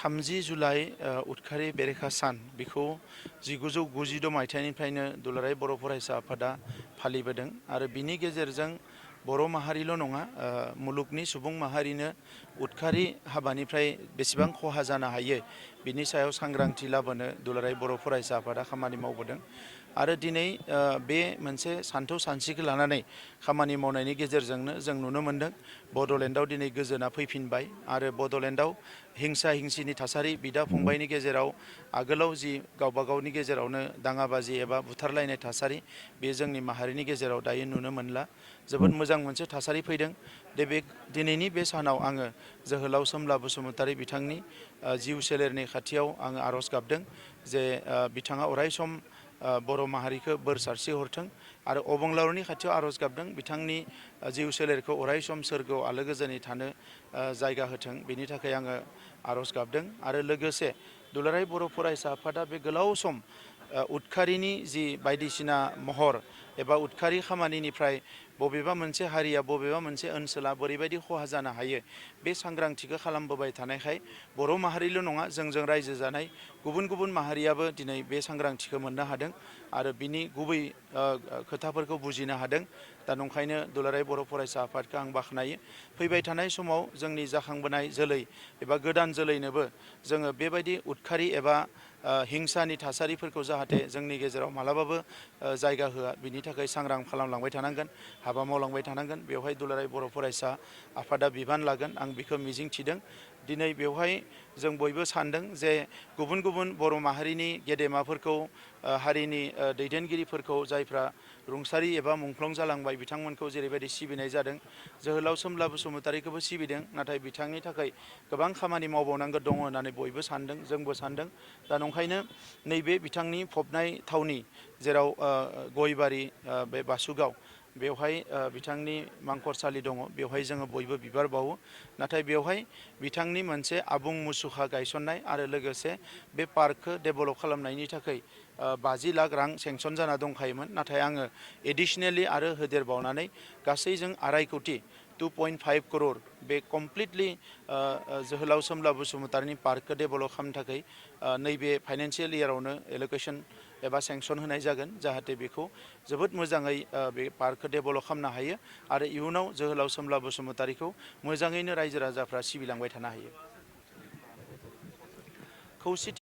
30 July उदखारि बेरेखा सान बेखौ 1996 मायथाइनिफ्रायनो दुलाराय बर' फरायसा आफादा फालिबोदों आरो बिनि गेजेरजों बर' माहारिल' नङा मुलुगनि सुबुं माहारिनो उदखारि हाबानिफ्राय बेसेबां खहा जानो हायो बिनि सायाव सांग्रांथि लाबोनो दुलाराय बर' फरायसा आफादा खामानि मावबोदों आरो दिनै बे मोनसे सान्थौ सानस्रिखौ लानानै खामानि मावनायनि गेजेरजोंनो जों नुनो मोन्दों बड'लेण्डआव दिनै गोजोना फैफिनबाय आरो बड'लेण्डआव हिंसा हिंसिनि थासारि बिदा फंबायनि गेजेराव आगोलाव जि गावबा गावनि गेजेरावनो दाङाबाजि एबा बुथारलायनाय थासारि बे जोंनि माहारिनि गेजेराव दायो नुनो मोनला जोबोद मोजां मोनसे थासारि फैदों दिनैनि बे सानाव आङो जोहोलाव सोमब्ला बसुमतारी बिथांनि जिउ सोलेरनि खाथियाव आङो आर'ज गाबदों जे बिथाङा अरायसम बर' माहारिखौ बोर सारस्रि हरथों आरो अबंलावरनि खाथियाव आर'ज गाबदों बिथांनि जिउ सोलेरखौ अरायसम सोरगोआव आलो गोजोनै थानो जायगा होथों बेनि थाखाय आङो आर'ज गाबदों आरो लोगोसे दुलाराय बर' फरायसा आफादा बे गोलाव सम उदखारिनि जि बायदिसिना महर एबा उदखारि खामानिनिफ्राय बबेबा मोनसे हारिया बबेबा मोनसे ओनसोला बोरैबायदि खहा जानो हायो बे सांग्रांथिखौ खालामबोबाय थानायखाय बर' माहारिल' नङा जोंजों रायजो जानाय गुबुन गुबुन माहारियाबो दिनै बे सांग्रांथिखौ मोननो हादों आरो बिनि गुबै खोथाफोरखौ बुजिनो हादों दा नंखायनो दुलाराय बर' फरायसा आफादखौ आं बाख्नायो फैबाय थानाय समाव जोंनि जाखांबोनाय जोलै एबा गोदान जोलैनोबो जोङो बेबायदि उदखारि एबा हिंसानि थासारिफोरखौ जाहाथे जोंनि गेजेराव मालाबाबो जायगा होआ बिनि थाखाय सांग्रां खालामलांबाय थानांगोन हाबा मावलांबाय थानांगोन बेवहाय दुलाराय बर' फरायसा आफादा बिबान लागोन आं बेखौ मिजिं थिदों दिनै बेवहाय जों बयबो सानदों जे गुबुन गुबुन बर' माहारिनि गेदेमाफोरखौ हारिनि दैदेनगिरिफोरखौ जायफ्रा रुंसारि एबा मुंख्लं जालांबाय बिथांमोनखौ जेरैबायदि सिबिनाय जादों जोहोलाव सोमब्ला बसुमतारीखौबो सिबिदों नाथाय बिथांनि थाखाय गोबां खामानि मावबावनांगौ दङ होननानै बयबो सानदों जोंबो सानदों दा नंखायनो नैबे बिथांनि फबनाय थावनि जेराव गयबारि बे बासुगाव बेवहाय बिथांनि मांखरसालि दङ बेवहाय जोङो बयबो बिबार बावो नाथाय बेवहाय बिथांनि मोनसे आबुं मुसुखा गायसननाय आरो लोगोसे बे पार्कखौ डेभेलप खालामनायनि थाखाय 50 लाख रां सेंसन जाना दंखायोमोन नाथाय आङो एडिशनेलि आरो होदेरबावनानै गासैजों 2.5 कोटि 2.5 करोड़ बे कमप्लिटलि जोहोलाव सोमब्ला बसुमतारीनि पार्कखौ डेभेलप खालामनो थाखाय नैबे फाइनान्सियेल इयारावनो एल'केशन एबा सेंसन होनाय जागोन जाहाथे बेखौ जोबोद मोजाङै बे पार्कखौ डेभेलप खालामनो हायो आरो इयुनाव जोहोलाव सोमब्ला बसुमतारीखौ मोजाङैनो रायजो राजाफ्रा सिबिलांबाय थानो हायो खौसेथि